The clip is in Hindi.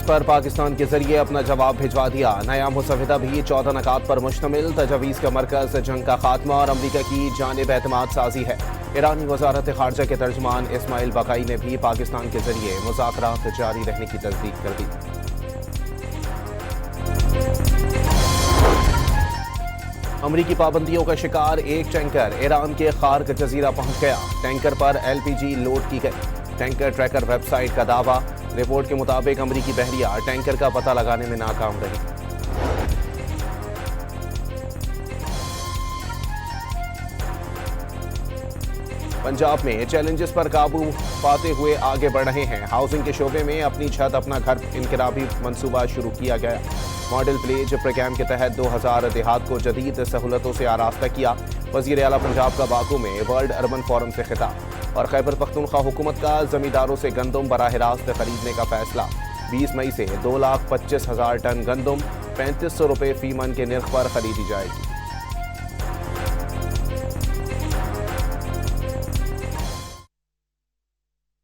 पर पाकिस्तान के जरिए अपना जवाब भिजवा दिया। नया मुसविदा भी 14 नकात पर मुश्तमिल। तजवीज़ का मरकज जंग का खात्मा और अमरीका की जानिब एतमाद साजी है। ईरानी वजारत खारजा के तर्जुमान इस्माइल बकाई ने भी पाकिस्तान के जरिए मुज़ाकरात जारी रहने की तस्दीक कर दी। अमरीकी पाबंदियों का शिकार एक टैंकर ईरान के खार्क जजीरा पहुंच गया। टैंकर पर LPG लोड की गई। टैंकर ट्रैकर वेबसाइट का दावा। रिपोर्ट के मुताबिक अमरीकी बहरिया टैंकर का पता लगाने में नाकाम रही। पंजाब में चैलेंजेस पर काबू पाते हुए आगे बढ़ रहे हैं। हाउसिंग के शोबे में अपनी छत अपना घर इनकलाबी मंसूबा शुरू किया गया। मॉडल प्लेज प्रोग्राम के तहत 2000 देहात को जदीद सहूलतों से आरास्ता किया। वज़ीर आला पंजाब का बाकू में वर्ल्ड अर्बन फोरम से खिताब। और खैबर पख्तूनख्वा हुकूमत का जमींदारों से गंदम बराह रास्त खरीदने का फैसला। 20 मई से 2,25,000 टन गंदम 3500 रुपये फी मन के निर्ख पर खरीदी जाएगी।